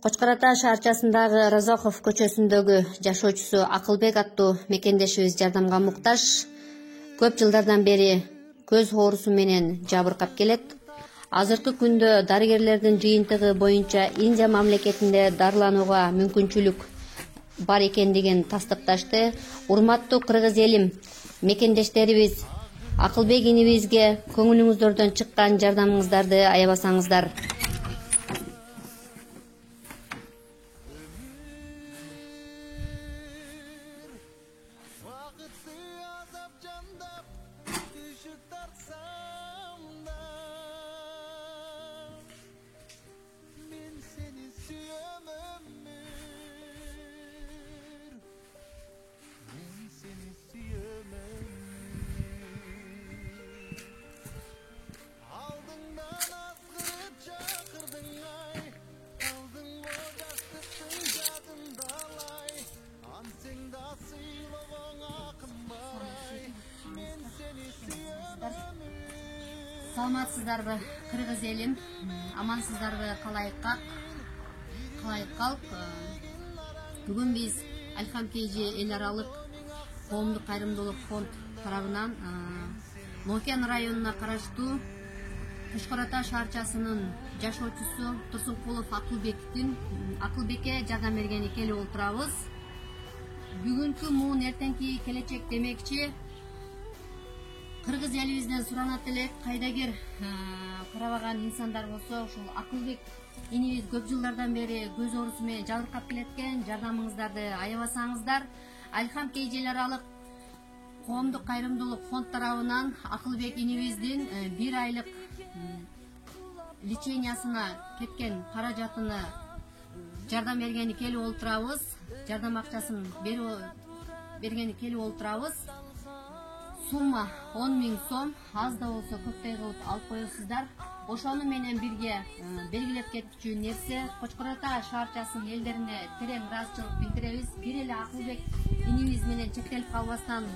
Кочкор Ата шаарчасындагы Разахов көчөсүндөгү жашоочусу Акылбек аттуу мекендешибиз жардамга муктаж. Көп жылдардан бери көз оорусу менен жабыркап келет. Азыркы күндө дарыгерлердин жыйынтыгы боюнча Индия мамлекетинде дарыланууга мүмкүнчүлүк бар экендигин тастыкташты. Урматтуу кыргыз элим, мекендештерибиз, Акылбек инибизге көңүлүңүздөрдөн чыккан жардамыңыздарды аябасаңыздар. Саламатсыздарбы кыргыз элим, амансыздарбы калайык калк. Бүгүн биз Алхам KG эл аралык коомдук кайрымдуулук фонд тарабынан Нокен районуна караштуу Кочкор Ата шаарчасынын жашоочусу Турсункулов Акылбекке жардам бергени келип отурабыз. Бүгүнкү муун эртеңки келечек демекчи, кыргыз элибизден суранат элек, кайдагер карабаган инсандар болсо, ушул Акылбек инибиз көп жылдардан бери көз оорусу менен жабыркап келеткен. Жардамыңыздарды аябасаңыздар. Алхам KG эл аралык коомдук кайрымдуулук фонд тарабынан Акылбек инибиздин 1 айлык лечениясына кеткен каражатыны жардам бергени келип отурабыз. Жардам акчасын бергени келип отурабыз. Сумма 10 000 сом, аз да болсо көптөй кылып алып коесуздар. Ошону менен бирге белгилеп кетчү нерсе, Кочкор Ата шаарчасынын элдерине терең ыраазычылык билдиребиз. Бир эле Акылбек инибиз менен чектелип калбастан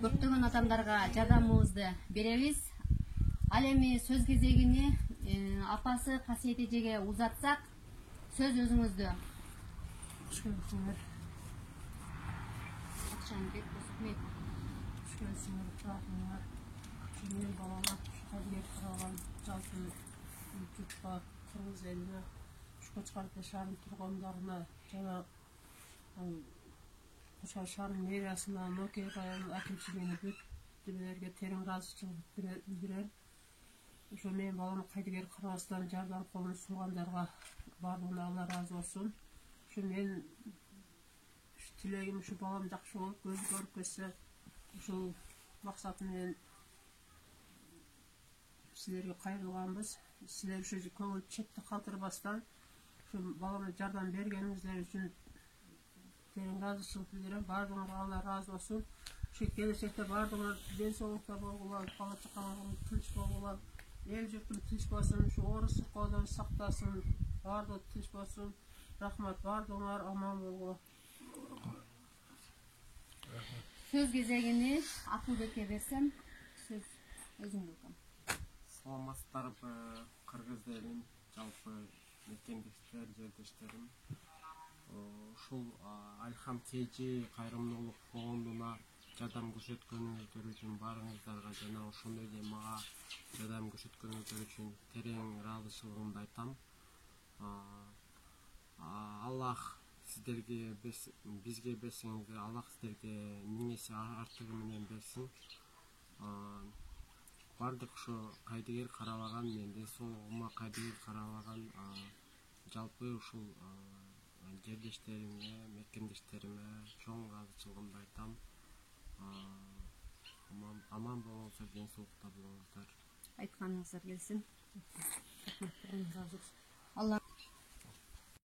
көптөгөн адамдарга жардамыбызды беребиз. Ал эми сөз кезегини апасы Касиет эжеге узатсак, сөз өзүңүздө. Менин балама кадырет кыралган жалпы журтка, кыргыз элине, Кочкор Ата шаарынын тургундарына жана Кочкор шаарынын мэриясына, Нокен районунун акимчилигине бүт терең ыраазычылык билдирем. Ошо менин балама кайдыгер карабастан жардам колун сунгандарга баардыгына Алла ыраазы болсун. Ошо менин тилегим ушу балам жакшы болуп, көзү көрүп кетсе, ушул максат менен силерге кайрылганбыз. Силер ушу көңүл четте калтырбастан ушу балама жардам бергениңиздер үчүн терең ыраазычылык билдирем. Баардыгыңарга Алла ыраазы болсун. Ушу келечекте баардыгыңар ден соолукта болгула, бала чакаңар тынч болгула, эл журтум тынч болсун, ушу оорус сыркоодон сактасын, баардыгы тынч болсун. Рахмат, баардыгыңар аман болгула. Сөз кезегини Акылбекке берсем, сөз өзүң болсун. Саламатсыздарбы кыргыз элим, жалпы мекендештер, жердештерим. Ушул Алхам KG кайрымдуулук фондуна жардам көрсөткөнүңүздөр үчүн баарыңыздарга жана ошондой эле мага жардам көрсөткөнүңүздөр үчүн терең ыраазычылыгымды айтам. Аллах сиздерге бизге берсеңиздер, Аллах сиздерге 1000 эсе артыгы менен берсин. Бардык ошо кайдыгер карабаган, мен ден соолугума кайдыгер карабаган жалпы ушул жердештериме, мекендештериме чоң ыраазычылыгымды айтам. Аман болуңуздар, ден соолукта болуңуздар. Айтканыңыздар келсин.